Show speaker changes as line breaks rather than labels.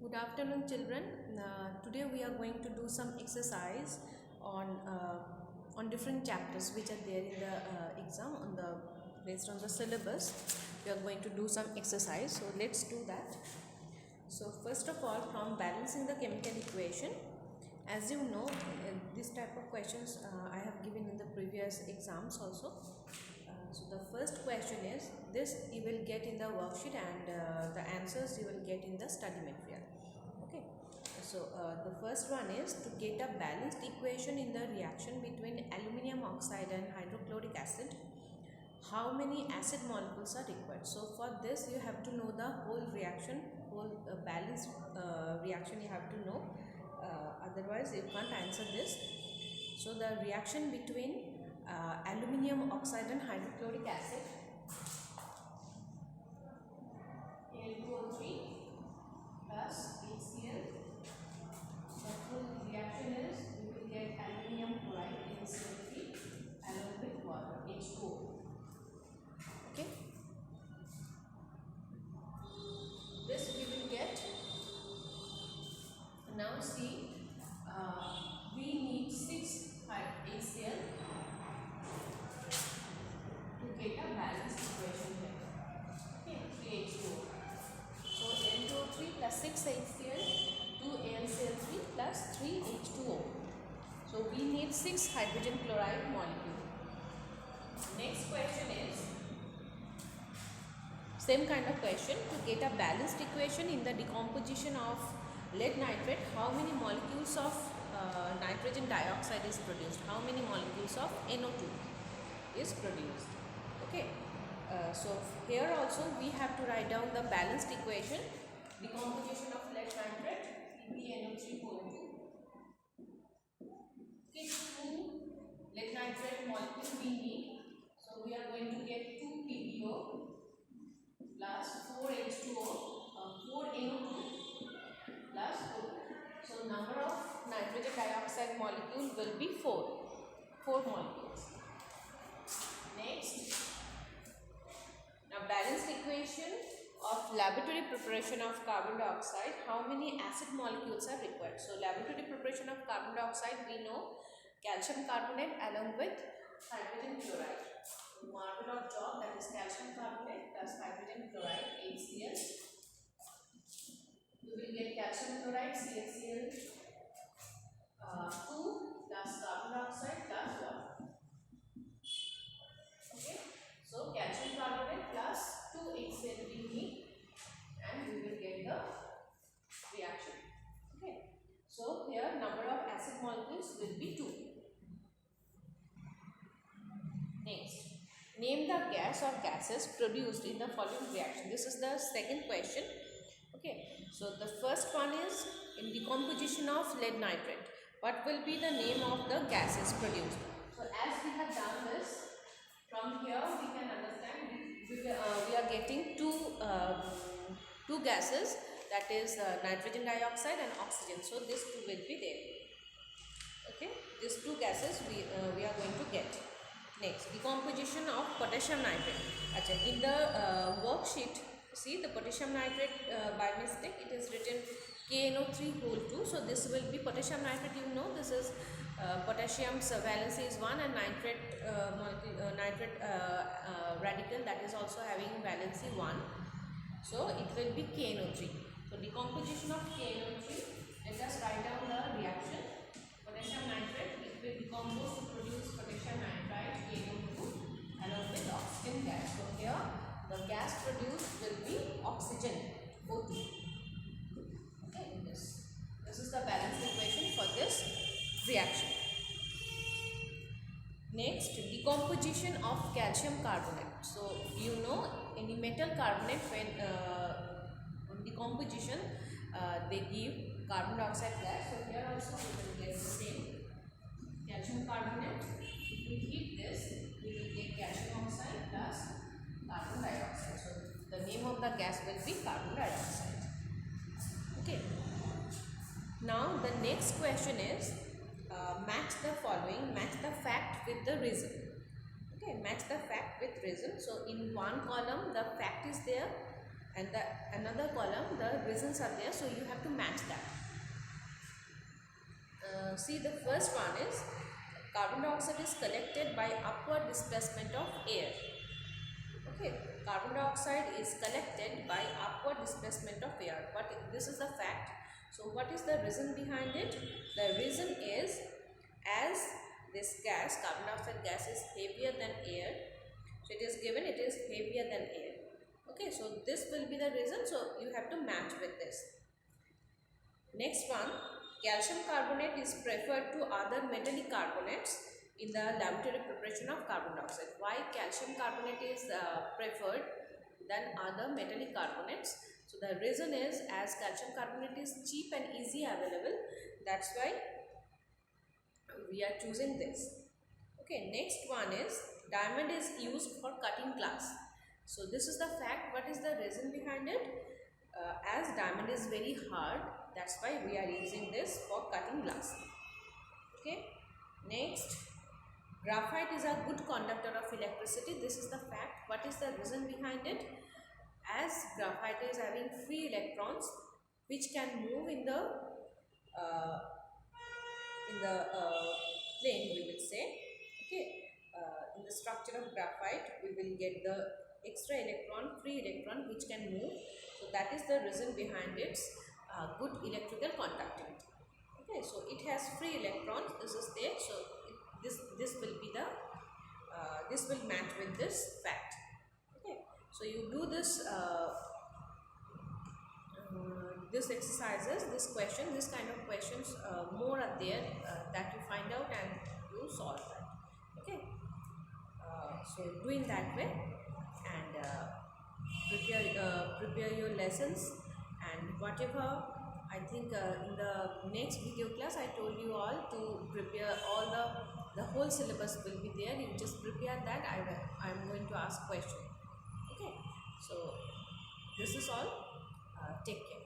Good afternoon, children. Today we are going to do some exercise on different chapters which are there in the exam based on the syllabus. We are going to do some exercise. So let's do that. So first of all, from balancing the chemical equation, as you know, this type of questions I have given in the previous exams also. So the first question is this you will get in the worksheet and the answers you will get in the study material. Okay. So the first one is to get a balanced equation in the reaction between aluminium oxide and hydrochloric acid. How many acid molecules are required? So for this you have to know the whole reaction, whole balanced reaction you have to know. Otherwise you can't answer this. So the reaction between aluminium oxide and hydrochloric acid, Al2O3 plus HCl. The full reaction is we will get aluminium chloride NaCl3 along with water H2O. Okay. This we will get. Now see, we need 6 HCl to get a balanced equation here. Okay, 3H2O. So N2O3 plus 6 HCl, 2 AlCl3 plus 3 H2O. So we need 6 hydrogen chloride molecule. Next question is same kind of question. To get a balanced equation in the decomposition of lead nitrate, how many molecules of nitrogen dioxide is produced? How many molecules of NO2 is produced? Okay. So here also we have to write down the balanced equation. Decomposition of lead nitrate, PbNO3O2. Okay, 2 lead nitrate molecule we need. So we are going to get 2 PbO plus 4 H2O, 4 NO2 plus 4. So number of nitrogen dioxide molecule will be 4 molecules. Next, now balanced equation of laboratory preparation of carbon dioxide, how many acid molecules are required? So laboratory preparation of carbon dioxide, we know calcium carbonate along with hydrogen chloride. Marvel of job, that is calcium carbonate plus hydrogen chloride HCl. We will get calcium chloride CaCl 2 plus carbon dioxide plus water. Okay, so calcium carbonate plus 2 HCl we need and we will get the reaction. Okay, so here number of acid molecules will be 2. Next, name the gas or gases produced in the following reaction. This is the second question. Okay, so the first one is in decomposition of lead nitrate. What will be the name of the gases produced? So as we have done this, from here we can understand we are getting two gases, that is nitrogen dioxide and oxygen. So this two will be there. Okay, these two gases we are going to get. Next, decomposition of potassium nitrate. Achha, in the worksheet, see the potassium nitrate by mistake it is written KNO3 whole 2. So this will be potassium nitrate. You know this is potassium's valency is 1 and nitrate radical that is also having valency 1. So it will be KNO3. So decomposition of KNO3. Let us write down the reaction. Potassium nitrate it will decompose to produce potassium nitrite KNO2 along with oxygen gas. So here the gas produced will be oxygen O2. Okay, this is the balanced equation for this reaction. Next, decomposition of calcium carbonate. So you know any metal carbonate when decomposition they give carbon dioxide gas. So here also we will get the same calcium carbonate. If we heat this, we will get calcium oxide plus carbon dioxide. So the name of the gas will be carbon dioxide. Okay. Now the next question is match the following, match the fact with the reason. Okay, match the fact with reason. So in one column the fact is there and the another column the reasons are there, so you have to match that. See, the first one is carbon dioxide is collected by upward displacement of air. Okay, carbon dioxide is collected by upward displacement of air, but this is the fact. So what is the reason behind it? The reason is, as this gas, carbon dioxide gas, is heavier than air, so it is given it is heavier than air. Okay, so this will be the reason, so you have to match with this. Next one, calcium carbonate is preferred to other metallic carbonates in the laboratory preparation of carbon dioxide. Why calcium carbonate is preferred than other metallic carbonates? So the reason is, as calcium carbonate is cheap and easy available, that's why we are choosing this. Okay, next one is diamond is used for cutting glass. So this is the fact. What is the reason behind it? As diamond is very hard, that's why we are using this for cutting glass. Okay, next, graphite is a good conductor of electricity. This is the fact. What is the reason behind it? As graphite is having free electrons which can move in the plane, we will say. Okay, in the structure of graphite we will get the extra electron, free electron, which can move. So that is the reason behind its good electrical conductivity. Okay, so it has free electrons. This is there. So this will be the this will match with this fact. Okay, so you do this this exercises, this question, this kind of questions more are there that you find out and you solve that. Okay, so do in that way, and prepare your lessons, and whatever I think in the next video class I told you all to prepare all the whole syllabus will be there. You just prepare that. I am going to ask question. Okay, so this is all. Take care.